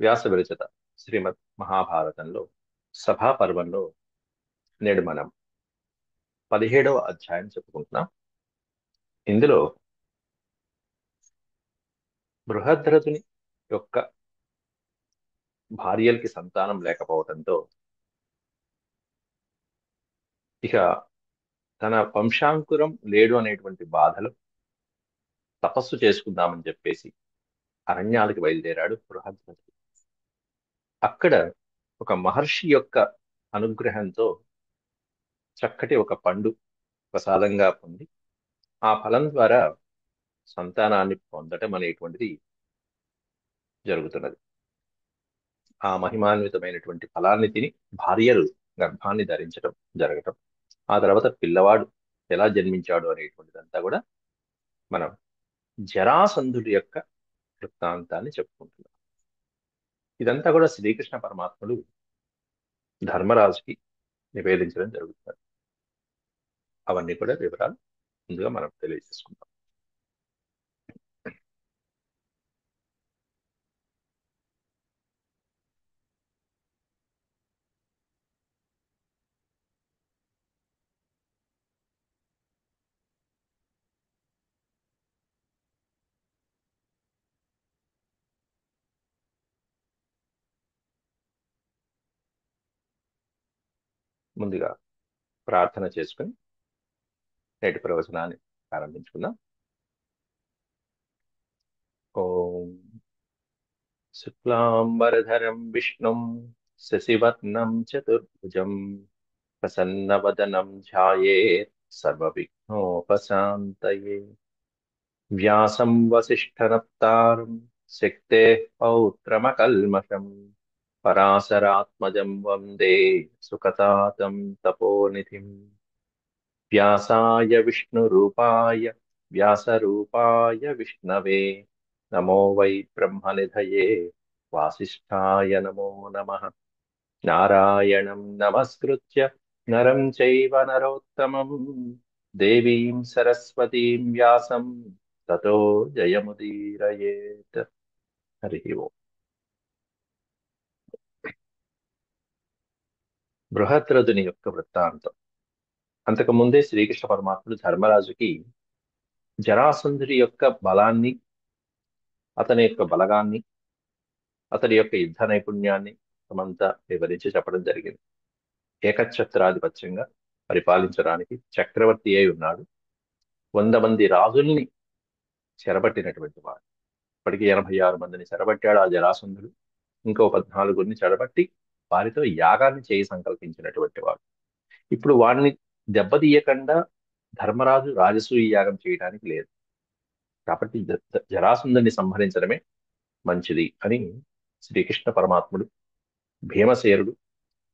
వ్యాస విరచిత శ్రీమద్ మహాభారతంలో సభాపర్వంలో నేడు మనం 17వ అధ్యాయం చెప్పుకుంటున్నాం. ఇందులో బృహద్రథుని యొక్క భార్యలకి సంతానం లేకపోవడంతో ఇక తన వంశాంకురం లేడు అనేటువంటి బాధలు తపస్సు చేసుకుందామని చెప్పేసి అరణ్యాలకు బయలుదేరాడు బృహద్రథుడు. అక్కడ ఒక మహర్షి యొక్క అనుగ్రహంతో చక్కటి ఒక పండు ప్రసాదంగా పొంది ఆ ఫలం ద్వారా సంతానాన్ని పొందటం అనేటువంటిది జరుగుతున్నది. ఆ మహిమాన్వితమైనటువంటి ఫలాన్ని తిని భార్యలు గర్భాన్ని ధరించడం జరగటం, ఆ తర్వాత పిల్లవాడు ఎలా జన్మించాడు అనేటువంటిదంతా కూడా మనం జరాసంధుడి యొక్క వృత్తాంతాన్ని చెప్పుకుంటున్నాం. ఇదంతా కూడా శ్రీకృష్ణ పరమాత్ముడు ధర్మరాజుకి నివేదించడం జరుగుతుంది. అవన్నీ కూడా వివరాలు ముందుగా మనం తెలియజేసుకుందాం. ముందుగా ప్రార్థన చేసుకుని నేటి ప్రవచనాన్ని ప్రారంభించుకుందాం. ఓం శుక్లాంబరధరం విష్ణుం శశివర్ణం చతుర్భుజం ప్రసన్నవదనం ధ్యాయేత్ సర్వవిఘ్నోపశాంతయే. వ్యాసం వసిష్ఠనప్తారం శక్తేః పౌత్రమకల్మషం పరాశరాత్మజం వందే సుఖతాతం తపోనిధిం. వ్యాసాయ విష్ణురూపాయ వ్యాసరూపాయ విష్ణవే నమో వై బ్రహ్మనిధయే వాసిష్ఠాయ నమో నమః. నారాయణం నమస్కృత్య నరం చైవ నరోత్తమం దేవీం సరస్వతీం వ్యాసం తతో జయముదీరయేత్. హరి ఓం. బృహద్రథుని యొక్క వృత్తాంతం. అంతకుముందే శ్రీకృష్ణ పరమాత్ముడు ధర్మరాజుకి జరాసంధుడి యొక్క బలాన్ని, అతని యొక్క బలగాన్ని, అతని యొక్క యుద్ధ నైపుణ్యాన్ని తమంతా వివరించి చెప్పడం జరిగింది. ఏకఛత్రాధిపత్యంగా పరిపాలించడానికి చక్రవర్తి అయి ఉన్నాడు. 100 మంది రాజుల్ని చెరబట్టినటువంటి వాడు. ఇప్పటికీ 86 మందిని చెరబట్టాడు ఆ జరాసంధుడు. ఇంకో 14 చెరబట్టి వారితో యాగాన్ని చేయి సంకల్పించినటువంటి వాడు. ఇప్పుడు వాడిని దెబ్బతీయకుండా ధర్మరాజు రాజసూయ యాగం చేయడానికి లేదు. కాబట్టి జరాసంధుని సంహరించడమే మంచిది అని శ్రీకృష్ణ పరమాత్ముడు, భీమసేనుడు,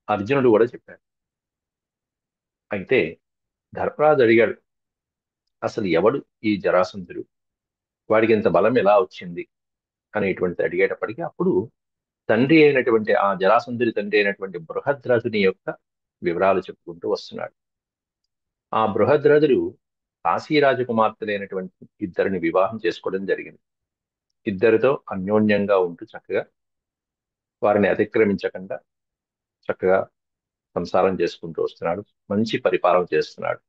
అర్జునుడు కూడా చెప్పారు. అయితే ధర్మరాజు అడిగాడు, అసలు ఎవడు ఈ జరాసంధుడు, వాడికి ఇంత బలం ఎలా వచ్చింది అనేటువంటిది అడిగేటప్పటికీ అప్పుడు తండ్రి అయినటువంటి ఆ జరాసంధుడి తండ్రి అయినటువంటి బృహద్రథుని యొక్క వివరాలు చెప్పుకుంటూ వస్తున్నాడు. ఆ బృహద్రథుడు కాశీ రాజకుమార్తెలైనటువంటి ఇద్దరిని వివాహం చేసుకోవడం జరిగింది. ఇద్దరితో అన్యోన్యంగా ఉంటూ చక్కగా వారిని అతిక్రమించకుండా చక్కగా సంసారం చేసుకుంటూ వస్తున్నాడు. మంచి పరిపాలన చేస్తున్నాడు.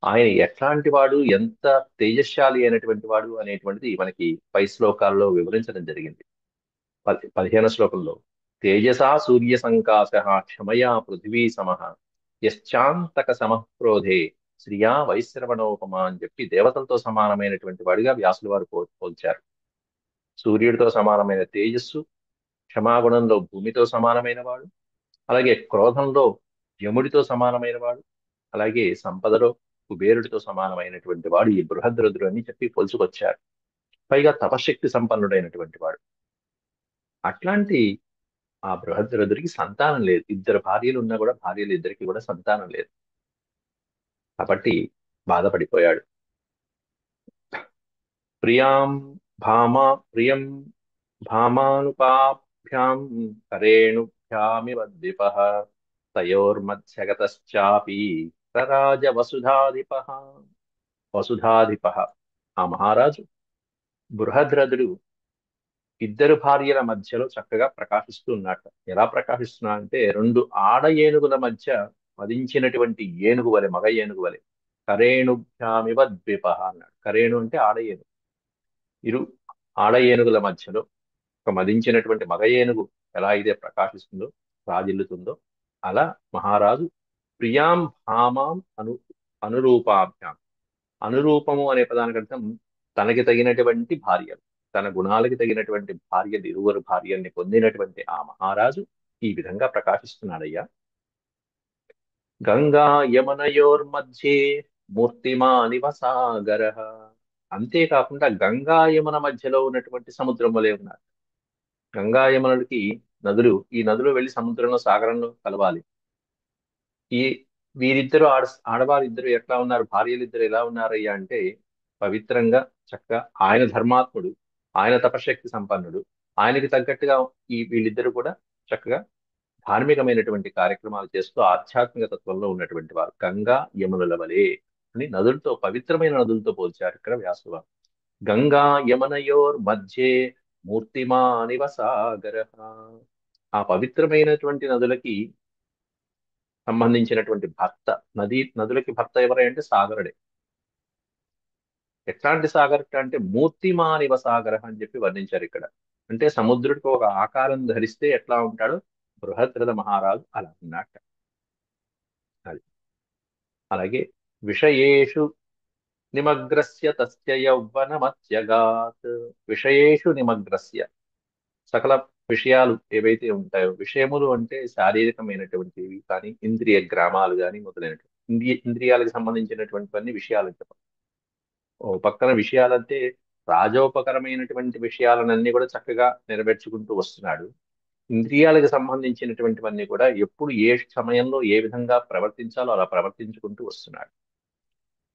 ఆయన ఎట్లాంటి వాడు, ఎంత తేజశాలి అయినటువంటి వాడు అనేటువంటిది మనకి పై శ్లోకాల్లో వివరించడం జరిగింది. 15వ శ్లోకంలో తేజసా సూర్య సంకాశ క్షమయా పృథివీ సమః యశ్చాంతక సమఃక్రోధే శ్రియా వైశ్రవణోపమా అని చెప్పి దేవతలతో సమానమైనటువంటి వాడిగా వ్యాసుల వారు పోల్చారు. సూర్యుడితో సమానమైన తేజస్సు, క్షమాగుణంలో భూమితో సమానమైన వాడు, అలాగే క్రోధంలో యముడితో సమానమైన వాడు, అలాగే సంపదలో కుబేరుడితో సమానమైనటువంటి వాడు ఈ బృహద్రథుడు అని చెప్పి పోల్చుకొచ్చారు. పైగా తపశక్తి సంపన్నుడైనటువంటి వాడు. అట్లాంటి ఆ బృహద్రథుడికి సంతానం లేదు. ఇద్దరు భార్యలు ఉన్నా కూడా భార్యలు ఇద్దరికి కూడా సంతానం లేదు. కాబట్టి బాధపడిపోయాడు. ప్రియాం భామా ప్రియం భామానుపాభ్యాం కరేణుభ్యామివ ద్విపః తయోర్మధ్యగతశ్చాపి రరాజ వసుధాధిపః. వసుధాధిపః ఆ మహారాజు బృహద్రథుడు ఇద్దరు భార్యల మధ్యలో చక్కగా ప్రకాశిస్తూ ఉన్నట్ట. ఎలా ప్రకాశిస్తున్నా అంటే రెండు ఆడ ఏనుగుల మధ్య వధించినటువంటి ఏనుగు వలె, మగ ఏనుగు వలె. కరేణుభ్యామివ ద్విప అన్నాడు. కరేణు అంటే ఆడ ఏనుగు. ఇరు ఆడ ఏనుగుల మధ్యలో ఒక మదించినటువంటి మగ ఏనుగు ఎలా అయితే ప్రకాశిస్తుందో, రాజిల్లుతుందో, అలా మహారాజు ప్రియాం భామాం అనురూపాభ్యాం. అనురూపము అనే పదానికి అర్థం తనకి తగినటువంటి భార్యలు, తన గుణాలకి తగినటువంటి భార్యలు, ఇరువురు భార్యల్ని పొందినటువంటి ఆ మహారాజు ఈ విధంగా ప్రకాశిస్తున్నాడయ్యా. గంగా యమునయోర్మధ్యే మూర్తిమానివ సాగర. అంతేకాకుండా గంగా యమున మధ్యలో ఉన్నటువంటి సముద్రం వలె ఉన్నారు. గంగా యమునలకి నదులు, ఈ నదులు వెళ్లి సముద్రంలో, సాగరంలో కలవాలి. ఈ వీరిద్దరు ఆడవారిద్దరు ఎట్లా ఉన్నారు, భార్యలిద్దరు ఎలా ఉన్నారయ్యా అంటే పవిత్రంగా చక్కగా, ఆయన ధర్మాత్ముడు, ఆయన తపశక్తి సంపన్నుడు, ఆయనకి తగ్గట్టుగా ఈ వీళ్ళిద్దరు కూడా చక్కగా ధార్మికమైనటువంటి కార్యక్రమాలు చేస్తూ ఆధ్యాత్మిక తత్వంలో ఉన్నటువంటి వారు. గంగా యమునుల వలె అని నదులతో, పవిత్రమైన నదులతో పోల్చారు ఇక్కడ వ్యాసువారు. గంగా యమునయోర్ మధ్యే మూర్తిమానివ సాగర. ఆ పవిత్రమైనటువంటి నదులకి సంబంధించినటువంటి భర్త, నదులకి భర్త ఎవరై అంటే సాగరుడే. ఎట్లాంటి సాగర్ అంటే మూర్తిమానివ సాగర అని చెప్పి వర్ణించారు ఇక్కడ. అంటే సముద్రుడికి ఒక ఆకారం ధరిస్తే ఎట్లా ఉంటాడో బృహద్రథ మహారాజు అలా ఉన్నట్ట. అది అలాగే విషయేషు నిమగ్రస్య తస్య యౌవనమత్యగాత్. విషయేషు నిమగ్రస్య, సకల విషయాలు ఏవైతే ఉంటాయో, విషయములు అంటే శారీరకమైనటువంటివి కానీ, ఇంద్రియ గ్రామాలు కానీ మొదలైనటువంటి ఇంద్రియాలకు సంబంధించినటువంటివన్నీ విషయాలు చెప్పాలి. ఓ పక్కన విషయాలంటే రాజోపకరమైనటువంటి విషయాలన్నీ కూడా చక్కగా నెరవేర్చుకుంటూ వస్తున్నాడు. ఇంద్రియాలకు సంబంధించినటువంటివన్నీ కూడా ఎప్పుడు ఏ సమయంలో ఏ విధంగా ప్రవర్తించాలో అలా ప్రవర్తించుకుంటూ వస్తున్నాడు.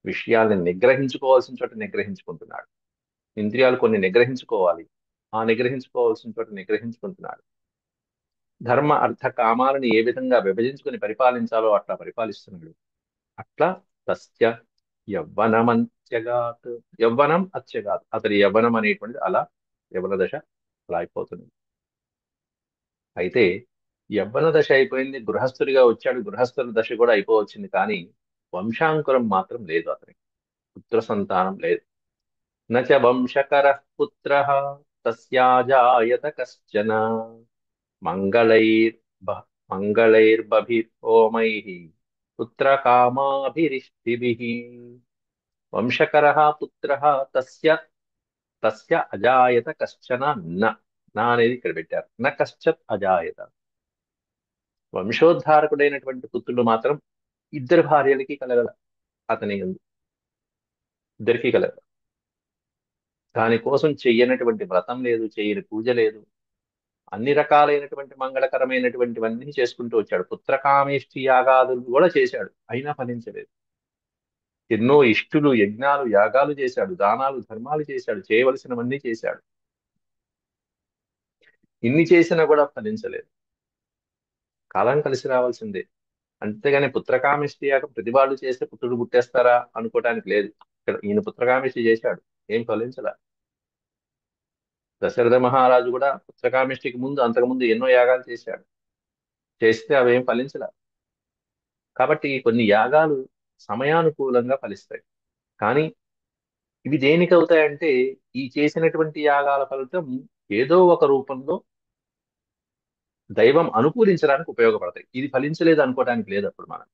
విషయాల్ని నిగ్రహించుకోవాల్సిన చోట నిగ్రహించుకుంటున్నాడు. ఇంద్రియాలు కొన్ని నిగ్రహించుకోవాలి, ఆ నిగ్రహించుకోవాల్సిన చోట నిగ్రహించుకుంటున్నాడు. ధర్మ అర్థ కామాలను ఏ విధంగా విభజించుకుని పరిపాలించాలో అట్లా పరిపాలిస్తున్నాడు. అట్లా తస్య యవ్వనమంత్యగాత్. యవ్వనం అత్యగాత్, అతడి యవ్వనం అనేటువంటిది అలా యవ్వన దశ అలా అయిపోతుంది. అయితే యవ్వన దశ అయిపోయింది, గృహస్థుడిగా వచ్చాడు, గృహస్థుల దశ కూడా అయిపోవచ్చింది, కానీ వంశాంకురం మాత్రం లేదు అతనికి. పుత్ర సంతానం లేదు. నచ వంశకర పుత్ర తస్యాజాయత కశ్చన మంగళైర్ మంగళైర్బభిర్హోమైః పుత్రకామాభిరిష్టిభిః. వంశకరః పుత్రః తస్య తస్య అజాయత కశ్చన. న నా అనేది ఇక్కడ పెట్టారు. న కశ్చత్ అజాయత. వంశోద్ధారకుడైనటువంటి పుత్రుడు మాత్రం ఇద్దరు భార్యలకి కలగల. అతని యందు ఇద్దరికీ కలగల. దానికోసం చెయ్యనటువంటి వ్రతం లేదు, చెయ్యని పూజ లేదు. అన్ని రకాలైనటువంటి మంగళకరమైనటువంటివన్నీ చేసుకుంటూ వచ్చాడు. పుత్రకామేష్టి యాగాదులు కూడా చేశాడు, అయినా ఫలించలేదు. ఎన్నో ఇష్టులు, యజ్ఞాలు, యాగాలు చేశాడు, దానాలు, ధర్మాలు చేశాడు, చేయవలసినవన్నీ చేశాడు. ఇన్ని చేసినా కూడా ఫలించలేదు. కాలం కలిసి రావాల్సిందే. అంతేగాని పుత్రకామేష్టి యాగం ప్రతి వాళ్ళు చేస్తే పుత్రుడు పుట్టేస్తారా అనుకోవడానికి లేదు. ఇక్కడ ఈయన పుత్రకామేష్టి చేశాడు, ఏం ఫలించలా. దశరథ మహారాజు కూడా పుత్రకామేష్టికి ముందు, అంతకుముందు ఎన్నో యాగాలు చేశాడు, చేస్తే అవేం ఫలించలా. కాబట్టి కొన్ని యాగాలు సమయానుకూలంగా ఫలిస్తాయి. కానీ ఇవి దేనికి అవుతాయంటే ఈ చేసినటువంటి యాగాల ఫలితం ఏదో ఒక రూపంలో దైవం అనుకూలించడానికి ఉపయోగపడతాయి. ఇది ఫలించలేదు అనుకోవడానికి లేదు. అప్పుడు మనం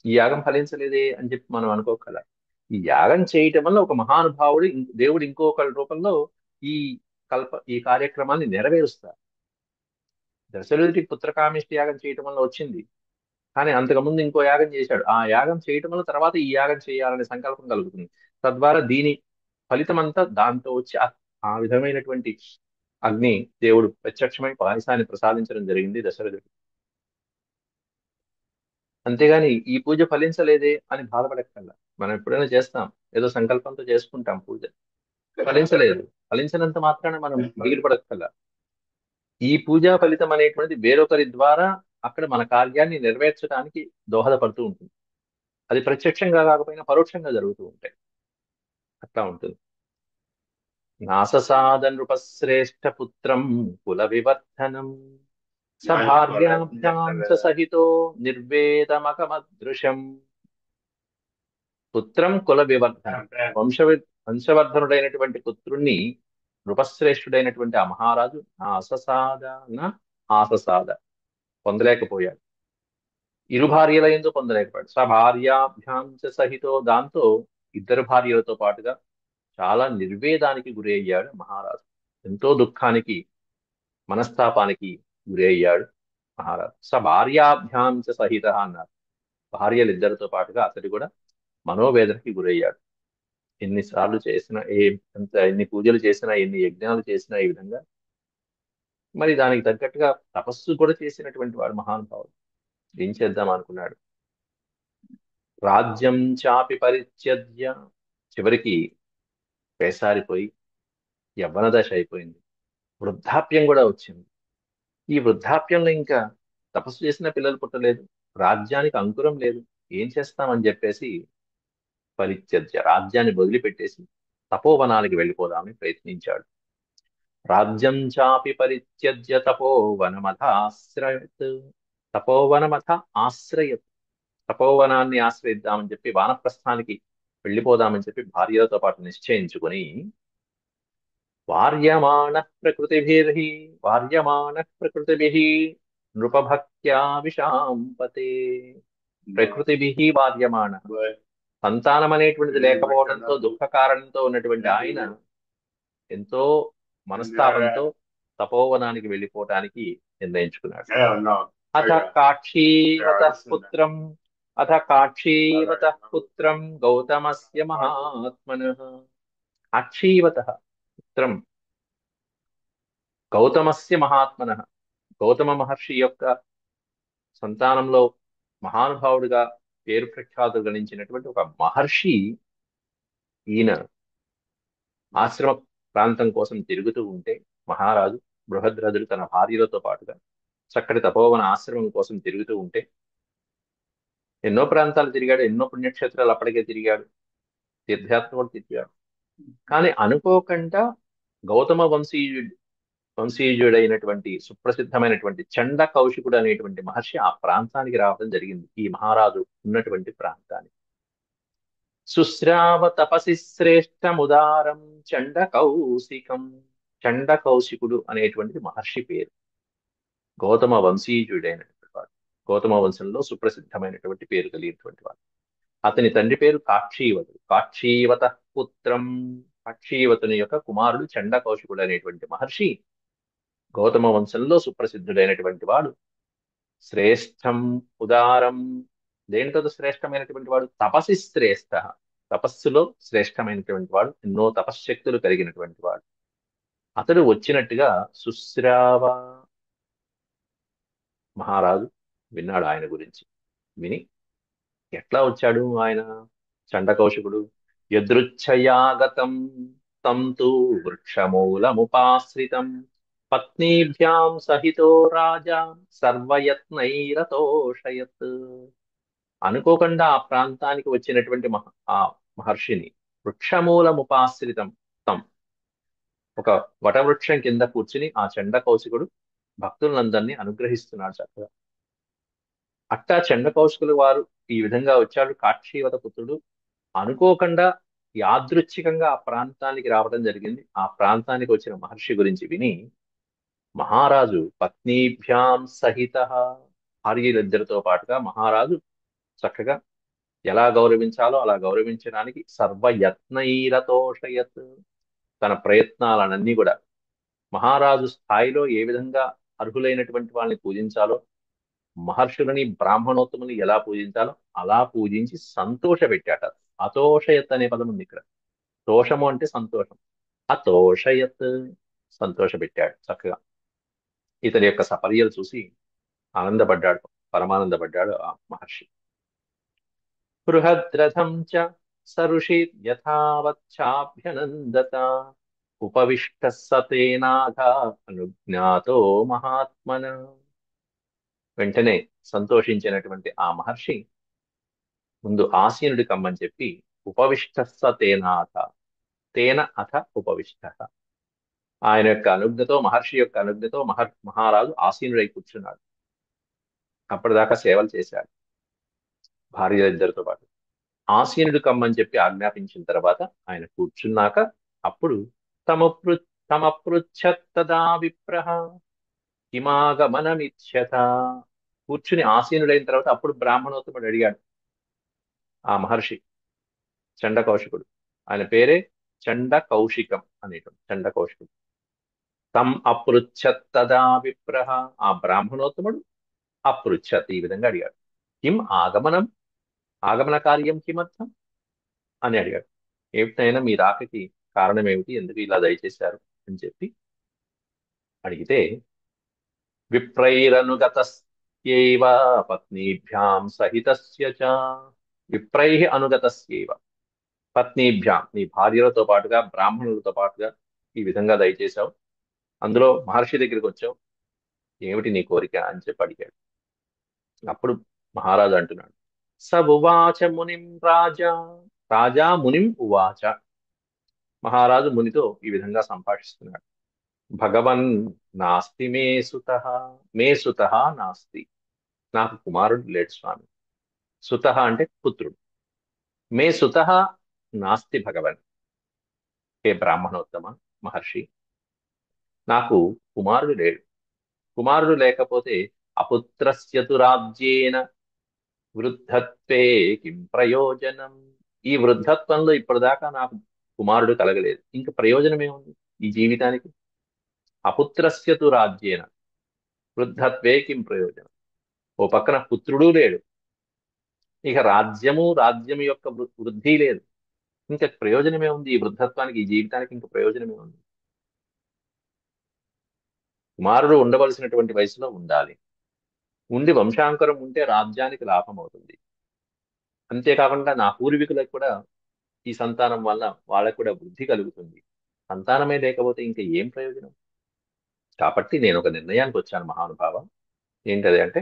ఈ యాగం ఫలించలేదే అని చెప్పి మనం అనుకోగల. ఈ యాగం చేయటం వల్ల ఒక మహానుభావుడు, దేవుడు ఇంకొక రూపంలో ఈ ఈ కార్యక్రమాన్ని నెరవేరుస్తారు. దశరథుడికి పుత్రకామేష్టి యాగం చేయటం వల్ల వచ్చింది, కానీ అంతకుముందు ఇంకో యాగం చేశాడు. ఆ యాగం చేయటం వల్ల తర్వాత ఈ యాగం చేయాలనే సంకల్పం కలుగుతుంది. తద్వారా దీని ఫలితం అంతా దాంతో వచ్చి ఆ విధమైనటువంటి అగ్ని దేవుడు ప్రత్యక్షమై పాయసాన్ని ప్రసాదించడం జరిగింది దశరథుడు. అంతేగాని ఈ పూజ ఫలించలేదే అని బాధపడక్కర్లా. మనం ఎప్పుడైనా చేస్తాం, ఏదో సంకల్పంతో చేసుకుంటాం పూజ, ఫలించలేదు, ఫలించినంత మాత్రాన మనం దిగులు పడక్కర్లా. ఈ పూజా ఫలితం అనేటువంటిది వేరొకరి ద్వారా అక్కడ మన కార్యాన్ని నెరవేర్చడానికి దోహదపడుతూ ఉంటుంది. అది ప్రత్యక్షంగా కాకపోయినా పరోక్షంగా జరుగుతూ ఉంటాయి. అట్లా ఉంటుంది. నాససాద నృపశ్రేష్ఠ పుత్రం కుల వివర్ధనం స భార్యాభ్యాం చ సహితో నిర్వేదమకమదృశం. పుత్రం కుల వివర్ధనం, వంశవర్ధనుడైనటువంటి పుత్రుణ్ణి నృపశ్రేష్ఠుడైనటువంటి ఆ మహారాజు నా అససాద నా ఆససాద పొందలేకపోయాడు. ఇరు భార్యల యందు పొందలేకపోయాడు. స భార్యాభ్యాం చ సహితో, దాంతో ఇద్దరు భార్యలతో పాటుగా చాలా నిర్వేదానికి గురి అయ్యాడు మహారాజు. ఎంతో దుఃఖానికి, మనస్తాపానికి గురి అయ్యాడు మహారాజు. స భార్యాభ్యాం చ సహిత అన్నారు. భార్యలిద్దరితో పాటుగా అతడు కూడా మనోవేదనకి గురయ్యాడు. ఎన్నిసార్లు చేసినా, ఎన్ని పూజలు చేసినా, ఎన్ని యజ్ఞాలు చేసినా ఈ విధంగా, మరి దానికి తగ్గట్టుగా తపస్సు కూడా చేసినటువంటి వాడు మహానుభావుడు. ఏం చేద్దాం అనుకున్నాడు. రాజ్యం చాపి పరిత్యజ్య, చివరికి వేసారిపోయి యవ్వన దశ అయిపోయింది. వృద్ధాప్యం కూడా వచ్చింది. ఈ వృద్ధాప్యంలో ఇంకా తపస్సు చేసిన పిల్లలు పుట్టలేదు, రాజ్యానికి అంకురం లేదు. ఏం చేస్తామని చెప్పేసి పరిత్యజ్య, రాజ్యాన్ని వదిలిపెట్టేసి తపోవనానికి వెళ్ళిపోదామని ప్రయత్నించాడు. రాజ్యం చాపి పరిత్యజ్య తపోవనమథాశ్రయత్, తపోవనమథ ఆశ్రయత్, తపోవనాన్ని ఆశ్రయిద్దామని చెప్పి వానప్రస్థానికి వెళ్ళిపోదామని చెప్పి భార్యలతో పాటు నిశ్చయించుకుని వార్యమాణ ప్రకృతిభిర్హి వార్యమాణ ప్రకృతిభిః నృపభక్త్యా విశాంపతే. ప్రకృతిభిః వార్యమాణ, సంతానం అనేటువంటిది లేకపోవడంతో దుఃఖ కారణంతో ఉన్నటువంటి ఆయన ఎంతో మనస్తాపంతో తపోవనానికి వెళ్ళిపోవటానికి నిర్ణయించుకున్నాడు. అథ కాక్షీవతః పుత్రం అథ కాక్షీవతః పుత్రం గౌతమస్య మహాత్మనః. కాక్షీవతః పుత్రం గౌతమస్య మహాత్మనః, గౌతమ మహర్షి యొక్క సంతానంలో మహానుభావుడిగా పేరు ప్రఖ్యాతులు గణించినటువంటి ఒక మహర్షి ఈయన ఆశ్రమ ప్రాంతం కోసం తిరుగుతూ ఉంటే, మహారాజు బృహద్రథుడు తన భార్యలతో పాటుగా చక్కటి తపోవన ఆశ్రమం కోసం తిరుగుతూ ఉంటే, ఎన్నో ప్రాంతాలు తిరిగాడు, ఎన్నో పుణ్యక్షేత్రాలు అప్పటికే తిరిగాడు, తీర్థయాత్ర కూడా తిరిగాడు. కానీ అనుకోకుండా గౌతమ వంశీయుడైనటువంటి సుప్రసిద్ధమైనటువంటి చండ కౌశికుడు అనేటువంటి మహర్షి ఆ ప్రాంతానికి రావడం జరిగింది, ఈ మహారాజు ఉన్నటువంటి ప్రాంతానికి. శుశ్రావ తపసి శ్రేష్టముదారం చండ కౌశికం. చండ కౌశికుడు అనేటువంటి మహర్షి పేరు. గౌతమ వంశీయుడైనటువంటి వాడు, గౌతమ వంశంలో సుప్రసిద్ధమైనటువంటి పేరు కలిగినటువంటి వాడు. అతని తండ్రి పేరు కాక్షీవతుడు. కాక్షీవత పుత్రం, కాక్షీవతుని యొక్క కుమారుడు చండ కౌశికుడు అనేటువంటి మహర్షి గౌతమ వంశంలో సుప్రసిద్ధుడైనటువంటి వాడు. శ్రేష్టం ఉదారం, దేంతో శ్రేష్టమైనటువంటి వాడు? తపసి శ్రేష్ఠ, తపస్సులో శ్రేష్టమైనటువంటి వాడు, ఎన్నో తపశ్శక్తులు కలిగినటువంటి వాడు. అతడు వచ్చినట్టుగా శుశ్రావ, మహారాజు విన్నాడు ఆయన గురించి. విని ఎట్లా వచ్చాడు ఆయన చండకౌశికుడు? యదృచ్ఛయాగతం తం తు వృక్షమూలముపాశ్రితం పత్నీభ్యాం సహితో రాజా సర్వయత్నైరతోషయత్. అనుకోకుండా ఆ ప్రాంతానికి వచ్చినటువంటి ఆ మహర్షిని వృక్షమూలముపాశ్రితం తం, ఒక వటవృక్షం కింద కూర్చుని ఆ చండ కౌశికుడు భక్తులందరినీ అనుగ్రహిస్తున్నాడు చక్కగా. అట్టా చండ కౌశికులు వారు ఈ విధంగా వచ్చాడు. కాక్షీవత పుత్రుడు అనుకోకుండా యాదృచ్ఛికంగా ఆ ప్రాంతానికి రావడం జరిగింది. ఆ ప్రాంతానికి వచ్చిన మహర్షి గురించి విని మహారాజు పత్నీభ్యాం సహిత, భార్యలిద్దరితో పాటుగా మహారాజు చక్కగా ఎలా గౌరవించాలో అలా గౌరవించడానికి సర్వయత్నైరతోషయత్, తన ప్రయత్నాలన్నీ కూడా మహారాజు స్థాయిలో ఏ విధంగా అర్హులైనటువంటి వాళ్ళని పూజించాలో, మహర్షులని బ్రాహ్మణోత్తముని ఎలా పూజించాలో అలా పూజించి సంతోషపెట్టాట. అతోషయత్ అనే పదం ఉంది ఇక్కడ. తోషము అంటే సంతోషం, అతోషయత్ సంతోషపెట్టాడు చక్కగా. ఇతని యొక్క సపర్యలు చూసి ఆనందపడ్డాడు, పరమానందపడ్డాడు ఆ మహర్షి. బృహద్రథం చ సరుషి యథావచ్చాభ్యనందత ఉపవిష్ట సతేనాథ అనుజ్ఞాతో మహాత్మన. వెంటనే సంతోషించినటువంటి ఆ మహర్షి ముందు ఆసీనుడి కమ్మని చెప్పి ఉపవిష్ట సతేనాథ, తేన అథ ఉపవిష్ట. ఆయన యొక్క అనుజ్ఞతో, మహర్షి యొక్క అనుజ్ఞతో మహారాజు ఆసీనుడై కూర్చున్నాడు. అప్పటిదాకా సేవలు చేశాడు భార్యలిద్దరితో పాటు. ఆసీనుడు కమ్మని చెప్పి ఆజ్ఞాపించిన తర్వాత ఆయన కూర్చున్నాక అప్పుడు తమపృ తమపృచ్ఛత్తదా విప్రః కిమాగమనమిచ్యత. కూర్చుని ఆసీనుడైన తర్వాత అప్పుడు బ్రాహ్మణోత్తముడు అడిగాడు ఆ మహర్షి, చండ కౌశికుడు. ఆయన పేరే చండ కౌశికం అనేటువంటి చండ కౌశికుడు. తం అపృచ్ఛత్తదా విప్రః, ఆ బ్రాహ్మణోత్తముడు అపృచ్ఛత్, ఈ విధంగా అడిగాడు. కిం ఆగమనం, ఆగమన కార్యం కిమర్థం అని అడిగాడు. ఏమిటైనా మీ రాకకి కారణం ఏమిటి, ఎందుకు ఇలా దయచేశారు అని చెప్పి అడిగితే, విప్రైరనుగతస్యైవ పత్నీభ్యాం సహితస్య చ. విప్రైః అనుగతస్యైవ పత్నీభ్యాం, నీ భార్యలతో పాటుగా బ్రాహ్మణులతో పాటుగా ఈ విధంగా దయచేశావు. అందులో మహర్షి దగ్గరికి వచ్చావు, ఏమిటి నీ కోరిక అని చెప్పి అడిగాడు. అప్పుడు మహారాజు అంటున్నాడు, స ఉవాచ మునిం రాజా, రాజా మునిం ఉవాచ. మహారాజు మునితో ఈ విధంగా సంభాషిస్తున్నాడు. భగవన్ నాస్తి మే సుతః, మే సుతః నాస్తి, నాకు కుమారుడు లేడు స్వామి. సుతః అంటే పుత్రుడు. మే సుతః నాస్తి భగవన్, హే బ్రాహ్మణోత్తమ మహర్షి, నాకు కుమారుడు లేడు. కుమారుడు లేకపోతే అపుత్రస్యతు రాజ్యేన వృద్ధత్వే కిం ప్రయోజనం. ఈ వృద్ధత్వంలో ఇప్పటిదాకా నాకు కుమారుడు కలగలేదు, ఇంక ప్రయోజనం ఏముంది ఈ జీవితానికి. అపుత్రస్యతు రాజ్యేన వృద్ధత్వే కిం ప్రయోజనం. ఓ పక్కన పుత్రుడు లేడు, ఇక రాజ్యం యొక్క వృద్ధి లేదు, ఇంకా ప్రయోజనమే ఉంది ఈ వృద్ధత్వానికి, ఈ జీవితానికి ఇంకా ప్రయోజనమే ఉంది. కుమారుడు ఉండవలసినటువంటి వయసులో ఉండాలి, ఉండి వంశాంకరం ఉంటే రాజ్యానికి లాభం అవుతుంది. అంతేకాకుండా నా పూర్వీకులకు కూడా ఈ సంతానం వల్ల వాళ్ళకు కూడా వృద్ధి కలుగుతుంది. సంతానమే లేకపోతే ఇంకా ఏం ప్రయోజనం. కాబట్టి నేను ఒక నిర్ణయానికి వచ్చాను మహానుభావ. ఏంటది అంటే,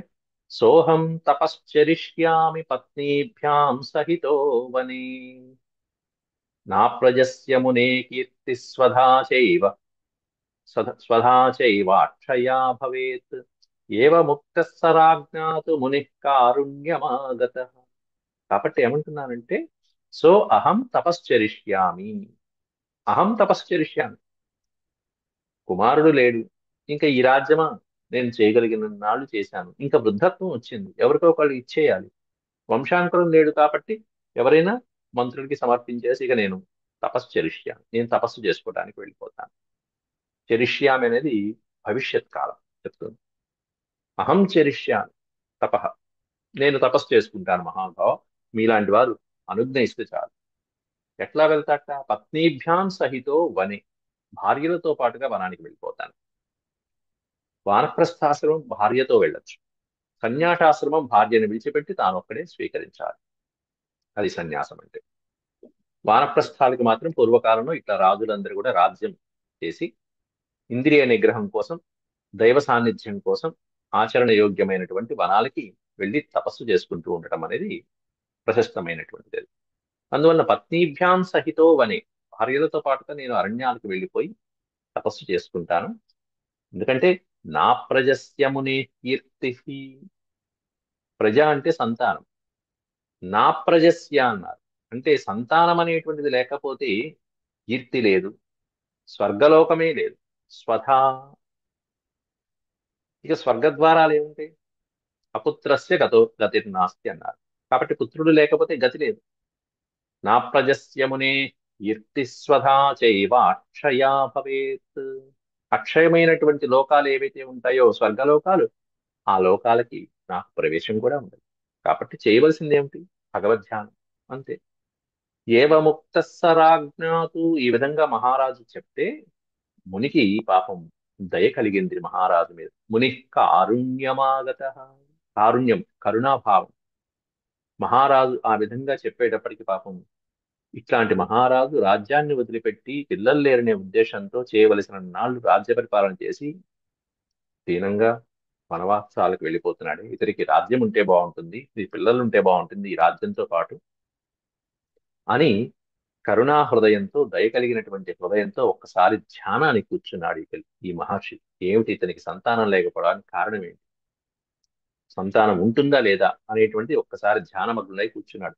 సోహం తపశ్చరిష్యామి పత్నీభ్యాం సహితో వనే, నా ప్రజస్య మునే కీర్తి స్వధా చైవ అక్షయా భవేత్, ఏవ ముక్త సరాజ్ఞాతు ముని కారుణ్యమాగత. కాబట్టి ఏమంటున్నానంటే, సో అహం తపశ్చరిష్యామి, అహం తపశ్చరిష్యామి. కుమారుడు లేడు, ఇంకా ఈ రాజ్యమా, నేను చేయగలిగిన నాళ్ళు చేశాను, ఇంకా వృద్ధత్వం వచ్చింది, ఎవరికో ఒకళ్ళు ఇచ్చేయాలి. వంశాంకురం లేడు కాబట్టి ఎవరైనా మంత్రుడికి సమర్పించేసి ఇక నేను తపశ్చరిష్యామి, నేను తపస్సు చేసుకోవడానికి వెళ్ళిపోతాను. చరిష్యామి అనేది భవిష్యత్ కాలం చెప్తుంది. అహం చరిష్యామి తపః, నేను తపస్సు చేసుకుంటాను మహానుభావ, మీలాంటి వారు అనుజ్ఞ ఇస్తే చాలు. ఎట్లా వెళ్తాట, పత్నీభ్యాం సహితో వనే, భార్యలతో పాటుగా వనానికి వెళ్ళిపోతాను. వానప్రస్థాశ్రమం భార్యతో వెళ్ళొచ్చు, సన్యాసాశ్రమం భార్యను విడిచిపెట్టి తాను ఒక్కడే స్వీకరించాలి. అది సన్యాసం అంటే. వానప్రస్థాలకు మాత్రం పూర్వకాలంలో ఇట్లా రాజులందరూ కూడా రాజ్యం చేసి ఇంద్రియ నిగ్రహం కోసం, దైవ సాన్నిధ్యం కోసం ఆచరణ యోగ్యమైనటువంటి వనాలకి వెళ్ళి తపస్సు చేసుకుంటూ ఉండటం అనేది ప్రశస్తమైనటువంటిది. అందువల్ల పత్నీభ్యాం సహితో వనే, భార్యలతో పాటుగా నేను అరణ్యాలకు వెళ్ళిపోయి తపస్సు చేసుకుంటాను. ఎందుకంటే నా ప్రజస్య మునే కీర్తి, ప్రజ అంటే సంతానం, నా ప్రజస్య అన్నారు అంటే సంతానం అనేటువంటిది లేకపోతే కీర్తి లేదు, స్వర్గలోకమే లేదు. స్వధా, ఇక స్వర్గద్వారాలు ఏముంటాయి. అపుత్రస్య గతిర్నాస్తి అన్నారు. కాబట్టి పుత్రుడు లేకపోతే గతి లేదు. నా ప్రజస్య మునే కీర్తి స్వధా చైవ అక్షయా భవేత్. అక్షయమైనటువంటి లోకాలు ఏవైతే ఉంటాయో స్వర్గలోకాలు, ఆ లోకాలకి నాకు ప్రవేశం కూడా ఉండదు. కాబట్టి చేయవలసింది ఏమిటి, భగవద్ధ్యానం అంతే. ఏవ ముక్త సరాజ్ఞాతు, ఈ విధంగా మహారాజు చెప్తే మునికి పాపం దయ కలిగింది మహారాజు మీద. ముని కారుణ్యమాగత, కారుణ్యం కరుణాభావం. మహారాజు ఆ విధంగా చెప్పేటప్పటికి పాపం ఇట్లాంటి మహారాజు రాజ్యాన్ని వదిలిపెట్టి పిల్లలు లేరనే ఉద్దేశంతో చేయవలసిన నాళ్లు రాజ్య పరిపాలన చేసి దీనంగా వనవాసాలకు వెళ్ళిపోతున్నాడు. ఇతనికి రాజ్యం ఉంటే బాగుంటుంది, ఈ పిల్లలు ఉంటే బాగుంటుంది ఈ రాజ్యంతో పాటు అని కరుణా హృదయంతో, దయ కలిగినటువంటి హృదయంతో ఒక్కసారి ధ్యానానికి కూర్చున్నాడు ఈ మహర్షి. ఏమిటి ఇతనికి సంతానం లేకపోవడానికి కారణం ఏంటి, సంతానం ఉంటుందా లేదా అనేటువంటి ఒక్కసారి ధ్యానమగ్నులై కూర్చున్నాడు.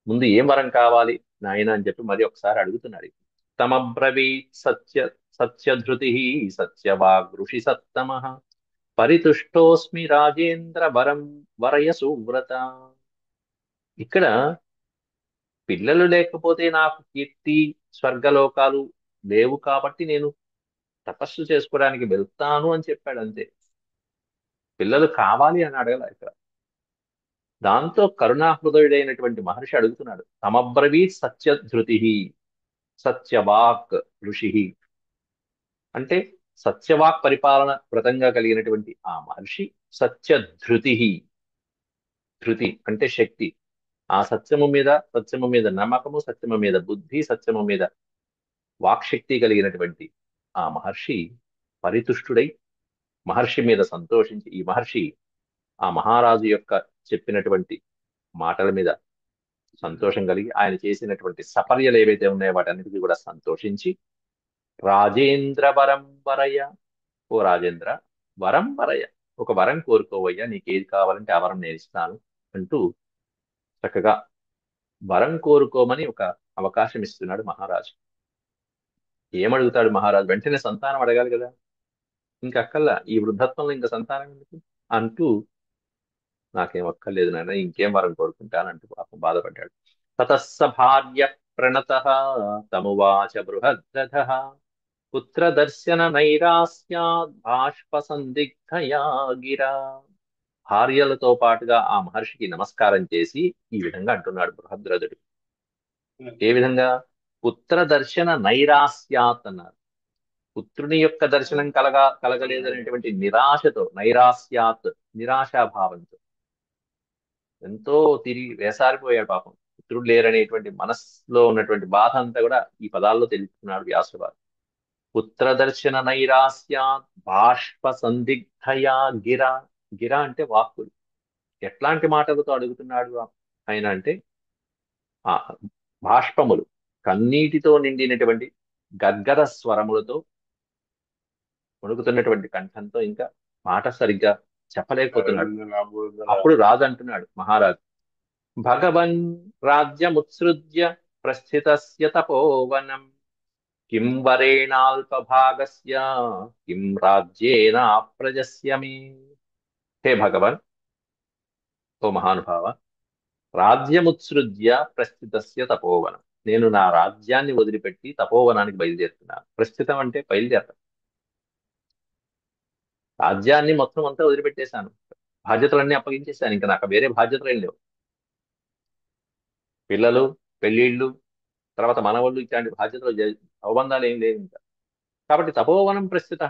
ముందు ఏం వరం కావాలి నాయన అని చెప్పి మరి ఒకసారి అడుగుతున్నాడు. తమబ్రవీత్ సత్యధృతి సత్యవాగ్ ఋషి సత్తమ పరితుష్టోస్మి రాజేంద్ర వరం వరయ సువ్రత. ఇక్కడ పిల్లలు లేకపోతే నాకు కీర్తి స్వర్గలోకాలు లేవు కాబట్టి నేను తపస్సు చేసుకోవడానికి వెళ్తాను అని చెప్పాడు అంతే. పిల్లలు కావాలి అని అడగల ఇక్కడ. దాంతో కరుణాహృదయుడైనటువంటి మహర్షి అడుగుతున్నాడు, తమబ్రవీత్ సత్యధృతి సత్యవాక్ ఋషి. అంటే సత్యవాక్ పరిపాలన వ్రతంగా కలిగినటువంటి ఆ మహర్షి సత్యధృతి. ధృతి అంటే శక్తి. ఆ సత్యము మీద నమ్మకము, సత్యము మీద బుద్ధి, సత్యము మీద వాక్శక్తి కలిగినటువంటి ఆ మహర్షి పరితుష్టుడై మహర్షి మీద సంతోషించి, ఈ మహర్షి ఆ మహారాజు యొక్క చెప్పినటువంటి మాటల మీద సంతోషం కలిగి ఆయన చేసినటువంటి సపర్యలు ఏవైతే ఉన్నాయో వాటన్నిటికీ కూడా సంతోషించి, రాజేంద్ర వరం వరయ, ఓ రాజేంద్ర వరం వరయ, ఒక వరం కోరుకోవయ్యా, నీకేది కావాలంటే ఆ వరం నేను ఇస్తాను అంటూ చక్కగా వరం కోరుకోమని ఒక అవకాశం ఇస్తున్నాడు మహారాజు. ఏమడుగుతాడు మహారాజు? వెంటనే సంతానం అడగాలి కదా, ఇంకక్కల్లా ఈ వృద్ధత్వంలో ఇంకా సంతానం ఎందుకు అంటూ, నాకేం అక్కర్లేదు నాయన, ఇంకేం వరం కోరుకుంటానంటూ పాపం బాధపడ్డాడు. తతస్స భార్య ప్రణత తమువాచ బృహద్రథ పుత్రదర్శన నైరాస్యాద్ బాష్ప సందిగ్ధయా గిరా. భార్యలతో పాటుగా ఆ మహర్షికి నమస్కారం చేసి ఈ విధంగా అంటున్నాడు బృహద్రథుడు. ఏ విధంగా? పుత్ర దర్శన నైరాస్యాత్ అన్నారు. పుత్రుని యొక్క దర్శనం కలగలేదనేటువంటి నిరాశతో, నైరాస్యాత్ నిరాశాభావంతో ఎంతో తిరిగి వేసారిపోయాడు పాపం. పుత్రుడు లేరనేటువంటి మనస్సులో ఉన్నటువంటి బాధ అంతా కూడా ఈ పదాల్లో తెలుపుతున్నాడు వ్యాసువారు. పుత్రదర్శన నైరాస్యాత్ బాష్ప సందిగ్ధయా గిర. గిర అంటే వాక్కులు. ఎట్లాంటి మాటలతో అడుగుతున్నాడు ఆయన అంటే, ఆ బాష్పములు, కన్నీటితో నిండినటువంటి గద్గద స్వరములతో, వణుకుతున్నటువంటి కంఠంతో ఇంకా మాట సరిగ్గా చెప్పలేకపోతున్నాడు. అప్పుడు రాజు అంటున్నాడు, మహారాజు, భగవన్ రాజ్యముత్సృజ్య ప్రస్థితస్య తపోవనం కిం వరేణాల్పభాగస్య కిం రాజ్యేన అప్రజస్య మే. హే భగవన్, ఓ మహానుభావ, రాజ్యముత్సృజ్య ప్రస్థితస్య తపోవనం, నేను నా రాజ్యాన్ని వదిలిపెట్టి తపోవనానికి బయలుదేరుతున్నాను. ప్రస్థితం అంటే బయలుదేరటం. రాజ్యాన్ని మొత్తం అంతా వదిలిపెట్టేశాను, బాధ్యతలన్నీ అప్పగించేశాను, ఇంకా నాకు వేరే బాధ్యతలు ఏం లేవు. పిల్లలు, పెళ్లిళ్ళు, తర్వాత మనవాళ్ళు, ఇట్లాంటి బాధ్యతలు అవబంధాలు ఏం లేవు ఇంకా. కాబట్టి తపోవనం ప్రస్థిత.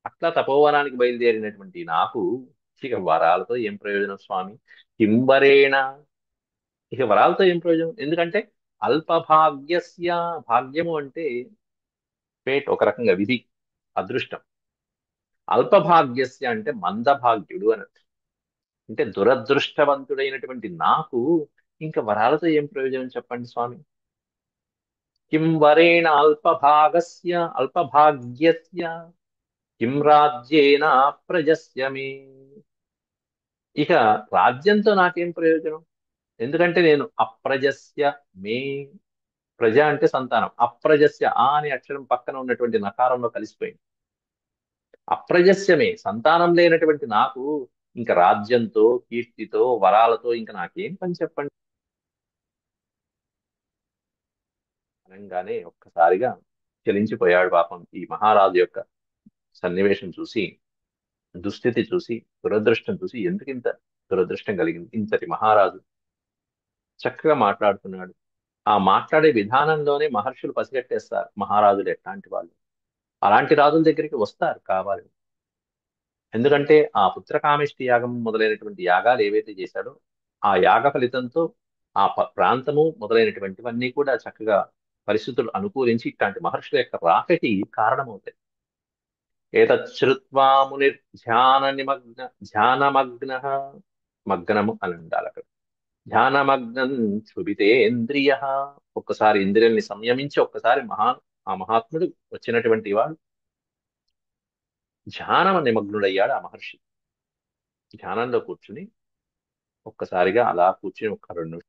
అట్లా తపోవనానికి బయలుదేరినటువంటి నాకు ఇక వరాలతో ఏం ప్రయోజనం స్వామి? కింబరేణ, ఇక వరాలతో ఏం ప్రయోజనం? ఎందుకంటే అల్పభాగ్యస్య, భాగ్యము అంటే ఫేట్, ఒక రకంగా విధి, అదృష్టం. అల్పభాగ్యస్య అంటే మందభాగ్యుడు అని అర్థం. అంటే దురదృష్టవంతుడైనటువంటి నాకు ఇంకా వరాలతో ఏం ప్రయోజనం చెప్పండి స్వామి? కిం వరేణ అల్పభాగస్య అల్పభాగ్యస్య కిం రాజ్యేన ప్రజస్య మే. ఇక రాజ్యంతో నాకేం ప్రయోజనం? ఎందుకంటే నేను అప్రజస్య మే, ప్రజ అంటే సంతానం, అప్రజస్య ఆ అనే అక్షరం పక్కన ఉన్నటువంటి నకారంలో కలిసిపోయింది. అప్రజస్యమే, సంతానం లేనటువంటి నాకు ఇంకా రాజ్యంతో, కీర్తితో, వరాలతో ఇంకా నాకేం పని చెప్పండి అనగానే ఒక్కసారిగా చలించిపోయాడు పాపం. ఈ మహారాజు యొక్క సన్నివేశం చూసి, దుస్థితి చూసి, దురదృష్టం చూసి, ఎందుకు ఇంత దురదృష్టం కలిగింది? ఇంతటి మహారాజు చక్కగా మాట్లాడుతున్నాడు. ఆ మాట్లాడే విధానంలోనే మహర్షులు పసిగట్టేస్తారు మహారాజులు ఎట్లాంటి వాళ్ళు. అలాంటి రాజుల దగ్గరికి వస్తారు కావాలి. ఎందుకంటే ఆ పుత్రకామేష్టి యాగం మొదలైనటువంటి యాగాలు ఏవైతే చేశాడో ఆ యాగ ఫలితంతో ఆ ప్రాంతము మొదలైనటువంటివన్నీ కూడా చక్కగా పరిస్థితులు అనుకూలించి ఇట్లాంటి మహర్షుల యొక్క రాకటి కారణమవుతాయి. ఏతచ్చుత్వా మునిర్ ధ్యానమగ్న, మగ్నము అని ఉండాలి అక్కడ. ధ్యానమగ్నం క్షుభితేంద్రియ. ఒక్కసారి ఇంద్రియాల్ని సంయమించి ఒక్కసారి ఆ మహాత్ముడు వచ్చినటువంటి వాడు ధ్యానం నిమగ్నుడయ్యాడు. ఆ మహర్షి ధ్యానంలో కూర్చుని ఒక్కసారిగా అలా కూర్చుని ఒక్క 2 నిమిషాలు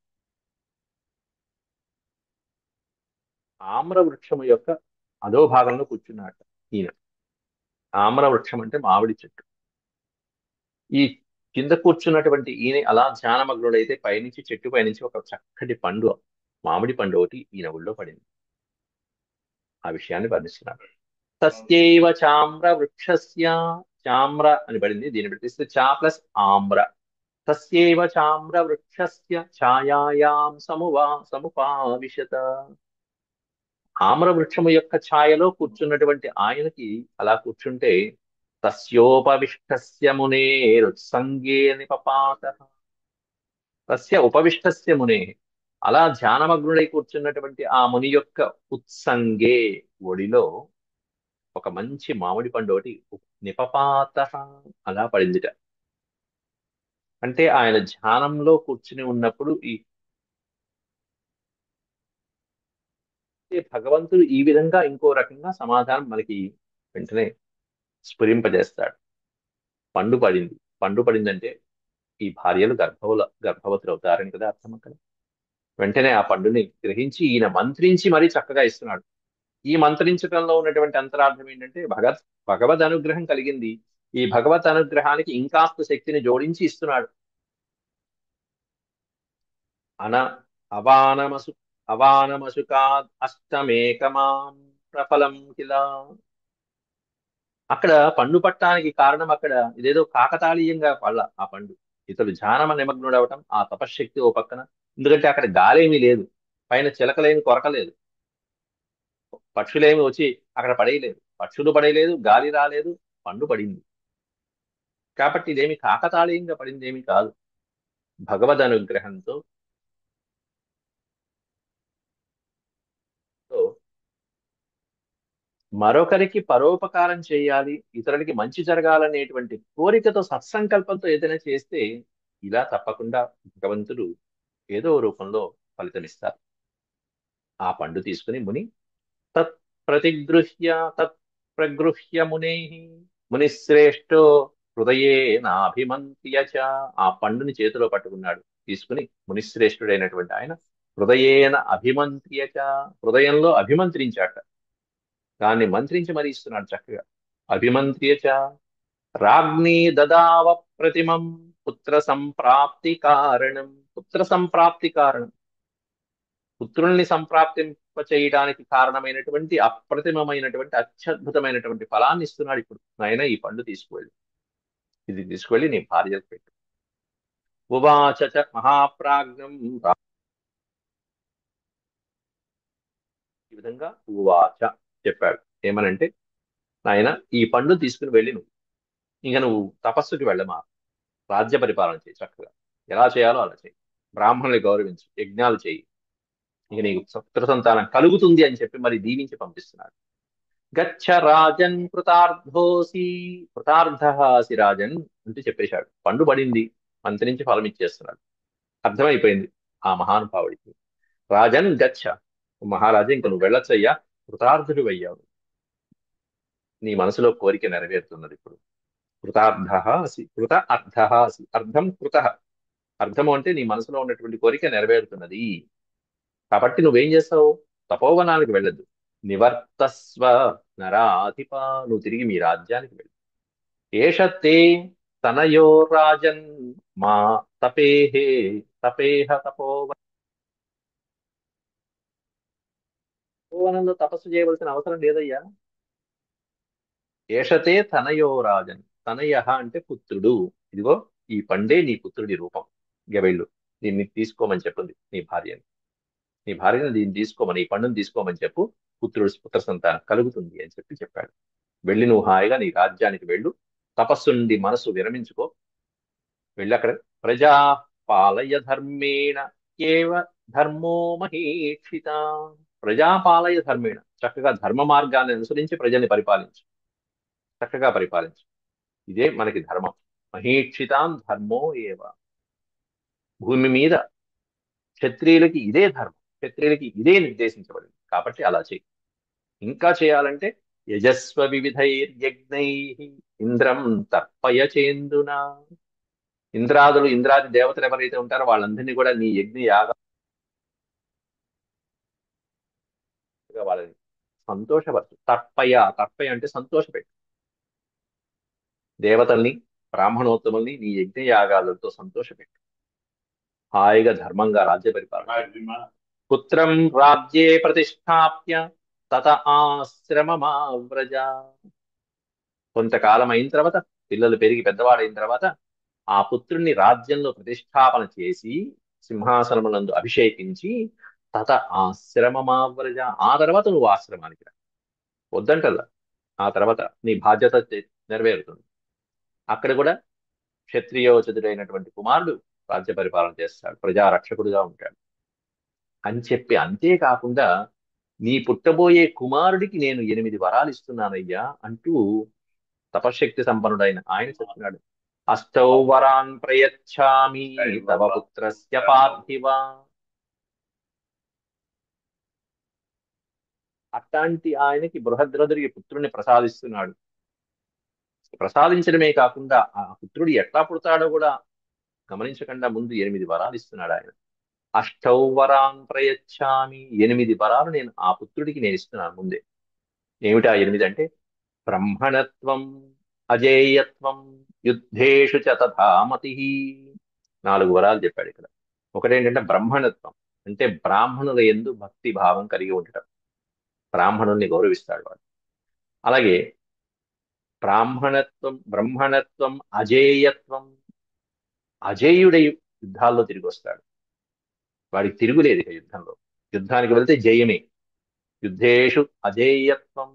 ఆమ్ర వృక్షము యొక్క అధోభాగంలో కూర్చున్నాట ఈయన. ఆమ్ర వృక్షం అంటే మామిడి చెట్టు. ఈ కింద కూర్చున్నటువంటి ఈయన అలా ధ్యానమగ్నుడైతే పైనుంచి చెట్టు పైనుంచి ఒక చక్కటి పండు, మామిడి పండు ఒకటి ఈయన ఒళ్ళో పడింది. ఆ విషయాన్ని వర్ణిస్తున్నాడు. తస్యైవ చామ్ర వృక్షస్య, చామ్ర అని పడింది, దీన్ని పెట్టిస్తే చా ప్లస్ ఆమ్ర. తస్యైవ చామ్ర వృక్షస్య ఛాయాయాం సముపావిశత. ఆమ్ర వృక్షము యొక్క ఛాయలో కూర్చున్నటువంటి ఆయనకి అలా కూర్చుంటే తస్యోపవిష్టస్య మునేరుత్సంగే నిపపాత. తస్య ఉపవిష్టస్య మునే, అలా ధ్యానమగ్నుడై కూర్చున్నటువంటి ఆ ముని యొక్క ఉత్సంగే ఒడిలో ఒక మంచి మామిడి పండు ఒకటి నిపపాత అలా పడిందిట. అంటే ఆయన ధ్యానంలో కూర్చుని ఉన్నప్పుడు భగవంతుడు ఈ విధంగా ఇంకో రకంగా సమాధానం మనకి వెంటనే స్ఫురింపజేస్తాడు. పండు పడింది. పండు పడిందంటే ఈ భార్యలు గర్భవతులు అవుతారని కదా అర్థం అక్కడ. వెంటనే ఆ పండుని గ్రహించి ఈయన మంత్రించి మరీ చక్కగా ఇస్తున్నాడు. ఈ మంత్రించడంలో ఉన్నటువంటి అంతరార్థం ఏంటంటే భగవద్ అనుగ్రహం కలిగింది. ఈ భగవత్ అనుగ్రహానికి ఇంకాస్త శక్తిని జోడించి ఇస్తున్నాడు. అన అవానమసు అవానమసుకాద్ అష్టమేకమాం ప్రఫలం కిలా. అక్కడ పండు పట్టానికి కారణం అక్కడ ఇదేదో కాకతాళీయంగా పళ్ళ ఆ పండు. ఇతడు ధ్యానమ నిమగ్నుడు అవటం, ఆ తపశ్శక్తి ఓ పక్కన. ఎందుకంటే అక్కడ గాలేమీ లేదు, పైన చిలకలేమి కొరకలేదు, పక్షులేమి వచ్చి అక్కడ పడేయలేదు, పక్షులు పడేయలేదు, గాలి రాలేదు, పండు పడింది. కాబట్టి ఇదేమి కాకతాళీయంగా పడింది ఏమి కాదు. భగవద్ అనుగ్రహంతో మరొకరికి పరోపకారం చేయాలి, ఇతరులకి మంచి జరగాలనేటువంటి కోరికతో సత్సంకల్పంతో ఏదైనా చేస్తే ఇలా తప్పకుండా భగవంతుడు ఏదో రూపంలో ఫలితమిస్తారు. ఆ పండు తీసుకుని ముని తత్ ప్రతిగృహ్య తత్ ప్రగృహ్య మునిశ్రేష్ఠో హృదయే నాభిమంత్య చ. ఆ పండుని చేతిలో పట్టుకున్నాడు. తీసుకుని మునిశ్రేష్ఠుడైనటువంటి ఆయన హృదయేన అభిమంత్య చ, హృదయంలో అభిమంత్రించాట. దాన్ని మంత్రించి మరీ ఇస్తున్నాడు చక్కగా. అభిమంత్య చ రాజ్ఞీ దదావ ప్రతిమం పుత్ర సంప్రాప్తి కారణం. పుత్ర సంప్రాప్తి కారణం, పుత్రుల్ని సంప్రాప్తింప చేయడానికి కారణమైనటువంటి అప్రతిమమైనటువంటి అత్యద్భుతమైనటువంటి ఫలాన్ని ఇస్తున్నాడు. ఇప్పుడు నాయన ఈ పండు తీసుకువెళ్ళి, ఇది తీసుకువెళ్ళి నీ భార్యకు పెట్టు. ఉవాచ చ మహాప్రాజ్ఞం. ఈ విధంగా ఉవాచ చెప్పాడు. ఏమనంటే, నాయన ఈ పండు తీసుకుని వెళ్ళి నువ్వు తపస్సుకి వెళ్ళమా, రాజ్య పరిపాలన చేయి చక్కగా. ఎలా చేయాలో అలా చేయి, బ్రాహ్మణుల్ని గౌరవించు, యజ్ఞాలు చేయి, ఇక నీకు పుత్ర సంతానం కలుగుతుంది అని చెప్పి మరి దీవించి పంపిస్తున్నాడు. గచ్చ రాజన్ కృతార్థోసి, కృతార్థహాసి రాజన్ అంటూ చెప్పేశాడు. పండు పడింది, మంత్రించి ఫలం ఇచ్చేస్తున్నాడు. అర్థమైపోయింది ఆ మహానుభావుడికి. రాజన్ గచ్చ, మహారాజా ఇంక నువ్వు వెళ్ళొచ్చయ్యా, కృతార్థుడు అయ్యావు, నీ మనసులో కోరిక నెరవేరుతున్నది ఇప్పుడు. కృతార్థహాసి కృత అర్థహాసి, అర్థం కృత, అర్థము అంటే నీ మనసులో ఉన్నటువంటి కోరిక నెరవేరుతున్నది. కాబట్టి నువ్వేం చేస్తావు, తపోవనానికి వెళ్ళద్దు, నివర్తస్వ నరాధిప, నువ్వు తిరిగి మీ రాజ్యానికి వెళ్ళు. ఏషతే తనయో రాజన్ మా తపేహే తపేహ తపోవనంలో తపస్సు చేయవలసిన అవసరం లేదయ్యా. ఏషతే తనయో రాజన్, తనయ అంటే పుత్రుడు. ఇదిగో ఈ పండే నీ పుత్రుడి రూపం. ఇక వెళ్ళు, దీన్ని తీసుకోమని చెప్పింది నీ భార్యను దీన్ని తీసుకోమని, ఈ పండును తీసుకోమని చెప్పు, పుత్ర సంతానం కలుగుతుంది అని చెప్పాడు. వెళ్ళి నువ్వు హాయిగా నీ రాజ్యానికి వెళ్ళు, తపస్సు నుండి మనసు విరమించుకో, వెళ్ళి అక్కడ ప్రజా పాలయ ధర్మేణ కేవ ధర్మో మహీక్షిత. ప్రజాపాలయ ధర్మేణ, చక్కగా ధర్మ మార్గాన్ని అనుసరించి ప్రజల్ని పరిపాలించు, చక్కగా పరిపాలించు. ఇదే మనకి ధర్మం. మహీక్షితాం ధర్మో ఏవ. భూమి మీద క్షత్రియులకి ఇదే ధర్మం, క్షత్రియులకి ఇదే నిర్దేశించబడింది, కాబట్టి అలా చేయి. ఇంకా చేయాలంటే యజస్వ వివిధైర్యజ్ఞై ఇంద్రం తర్పయ చేందునా. ఇంద్రాది దేవతలు ఎవరైతే ఉంటారో వాళ్ళందరినీ కూడా నీ యజ్ఞ యాగాలుగా వాళ్ళని సంతోషపరచు. తర్పయ అంటే సంతోషపెట్టు. దేవతల్ని, బ్రాహ్మణోత్తముల్ని నీ యజ్ఞ యాగాలతో సంతోషపెట్టు. హాయిగా ధర్మంగా రాజ్య పరిపాలన. పుత్రం రాజ్యే ప్రతిష్టాప్య తత ఆశ్రమమావ్రజ. కొంతకాలం అయిన తర్వాత, పిల్లలు పెరిగి పెద్దవాడైన తర్వాత ఆ పుత్రుణ్ణి రాజ్యంలో ప్రతిష్టాపన చేసి సింహాసనమునందు అభిషేకించి తత ఆశ్రమమావ్రజ. ఆ తర్వాత నువ్వు ఆశ్రమానికి రా. వద్దంటల్లా. ఆ తర్వాత నీ బాధ్యత నెరవేరుతుంది. అక్కడ కూడా క్షత్రియోచితుడైనటువంటి కుమారుడు రాజ్య పరిపాలన చేస్తాడు, ప్రజారక్షకుడుగా ఉంటాడు అని చెప్పి, అంతేకాకుండా నీ పుట్టబోయే కుమారుడికి నేను 8 వరాలు ఇస్తున్నానయ్యా అంటూ తపశ్శక్తి సంపన్నుడైన ఆయన చెప్తున్నాడు. అష్టౌ వరాన్ ప్రయచ్ఛామి తవ పుత్రస్య పార్థివ. అట్లాంటి ఆయనకి బృహద్రథుడికి పుత్రుడిని ప్రసాదిస్తున్నాడు. ప్రసాదించడమే కాకుండా ఆ పుత్రుడు ఎట్లా పుడతాడో కూడా గమనించకుండా ముందు 8 వరాలు ఇస్తున్నాడు ఆయన. అష్టౌ వరాన్ ప్రయచ్ఛామి. 8 వరాలు ఆ పుత్రుడికి నేను ఇస్తున్నాను ముందే. ఏమిటా 8 అంటే? బ్రహ్మణత్వం, అజేయత్వం, యుద్ధేషు చ తథా మతిః. 4 వరాలు చెప్పాడు ఇక్కడ. ఒకటేంటంటే బ్రహ్మణత్వం, అంటే బ్రాహ్మణుల యందు భక్తి భావం కలిగి ఉండటం. బ్రాహ్మణుల్ని గౌరవిస్తాడు వాడు. అలాగే బ్రహ్మణత్వం, అజేయత్వం. అజేయుడై యుద్ధాల్లో తిరిగి వస్తాడు. వాడికి తిరుగులేదు ఇక యుద్ధంలో. యుద్ధానికి వెళ్తే జయమే. యుద్ధేషు అజేయత్వం.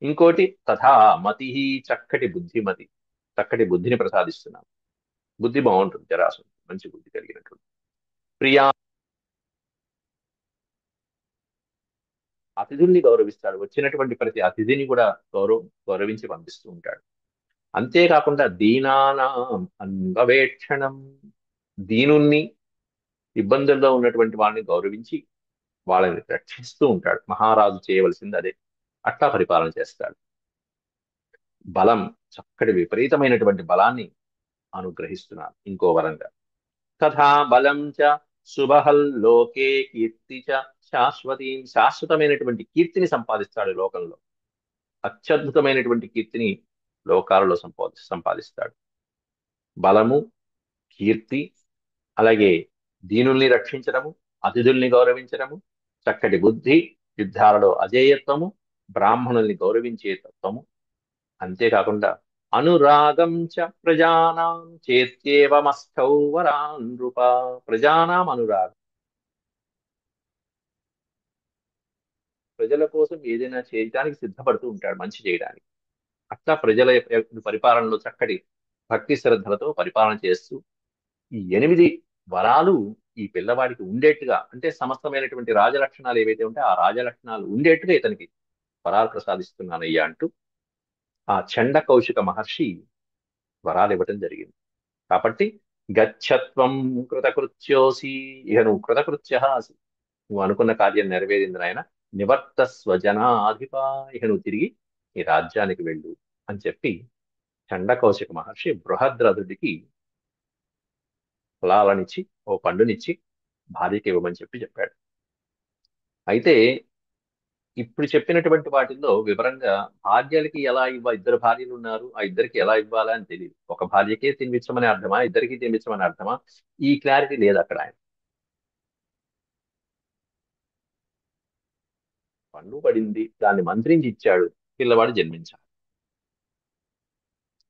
ఇంకోటి తథా మతి, చక్కటి బుద్ధిమతి. చక్కటి బుద్ధిని ప్రసాదిస్తున్నాం. బుద్ధి బాగుంటుంది, జరాసంధి మంచి బుద్ధి కలిగినటువంటి. ప్రియా, అతిథుల్ని గౌరవిస్తాడు. వచ్చినటువంటి ప్రతి అతిథిని కూడా గౌరవించి పంపిస్తూ ఉంటాడు. అంతేకాకుండా దీనానాం అన్వవేక్షణం. దీనుల్ని, ఇబ్బందుల్లో ఉన్నటువంటి వాళ్ళని గౌరవించి వాళ్ళని రక్షిస్తూ ఉంటాడు. మహారాజు చేయవలసింది అదే. అట్లా పరిపాలన చేస్తాడు. బలం, చక్కటి విపరీతమైనటువంటి బలాన్ని అనుగ్రహిస్తున్నాడు ఇంకో వరంగా. తథా బలం చ శుభహల్ లోకే కీర్తి చ శాశ్వతి. శాశ్వతమైనటువంటి కీర్తిని సంపాదిస్తాడు లోకంలో. అత్యద్భుతమైనటువంటి కీర్తిని లోకాలలో సంపాదిస్తాడు. బలము, కీర్తి, అలాగే దీనుల్ని రక్షించడము, అతిథుల్ని గౌరవించడము, చక్కటి బుద్ధి, యుద్ధాలలో అజేయత్వము, బ్రాహ్మణుల్ని గౌరవించే తత్వము. అంతేకాకుండా అనురాగం చ ప్రజానాం చేత్యేవమస్థౌ వరాన్ నృప. ప్రజానాం అనురాగం. ప్రజల కోసం ఏదైనా చేయడానికి సిద్ధపడుతూ ఉంటాడు, మంచి చేయడానికి. అట్లా ప్రజల పరిపాలనలో చక్కటి భక్తి శ్రద్ధలతో పరిపాలన చేస్తూ ఈ 8 వరాలు ఈ పిల్లవాడికి ఉండేట్టుగా, అంటే సమస్తమైనటువంటి రాజలక్షణాలు ఏవైతే ఉంటే ఆ రాజలక్షణాలు ఉండేట్టుగా ఇతనికి వరాలు ప్రసాదిస్తున్నానయ్యా అంటూ ఆ చండ కౌశిక మహర్షి వరాలు ఇవ్వటం జరిగింది. కాబట్టి గచ్చత్వం కృతకృత్యోసి. ఇక నువ్వు కృతకృత్య అసి. నువ్వు అనుకున్న కార్యం నెరవేరింది నాయన. నివర్త స్వజనాధిప. ఇక నువ్వు తిరిగి ఈ రాజ్యానికి వెళ్ళు అని చెప్పి చండ కౌశిక మహర్షి బృహద్రథుడికి ఫలాలనిచ్చి, ఓ పండునిచ్చి భార్యకి ఇవ్వమని చెప్పాడు. అయితే ఇప్పుడు చెప్పినటువంటి వాటిల్లో వివరంగా భార్యలకి ఎలా ఇద్దరు భార్యలు ఉన్నారు, ఆ ఇద్దరికి ఎలా ఇవ్వాలా అని తెలియదు. ఒక భార్యకే తినిపించమని అర్థమా, ఇద్దరికి తినిపించమని అర్థమా, ఈ క్లారిటీ లేదు అక్కడ. ఆయన పండు పడింది, దాన్ని మంత్రించి ఇచ్చాడు, పిల్లవాడు జన్మించాడు.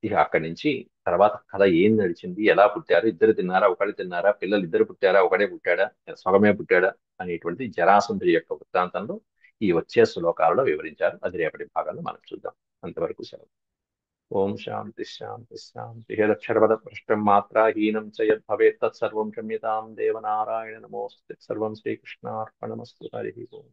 ఇక అక్కడి నుంచి తర్వాత కథ ఏం నడిచింది, ఎలా పుట్టారు, ఇద్దరు తిన్నారా, ఒకళ్ళు తిన్నారా, పిల్లలు ఇద్దరు పుట్టారా, ఒకడే పుట్టాడా, సగమే పుట్టాడా అనేటువంటి జరాసంధుడి యొక్క వృత్తాంతంలో ఈ వచ్చే శ్లోకాలలో వివరించారు. అది రేపటి భాగంలో మనం చూద్దాం. అంతవరకు సెలవు. ఓం శాంతి శాంతి శాంతి. యదక్షరపద భ్రష్టం మాత్రాహీనం చ యద్భవేత్ తత్సర్వం క్షమ్యతాం దేవనారాయణ నమోస్తుతే. సర్వం శ్రీకృష్ణార్పణమస్తు. హరి ఓం.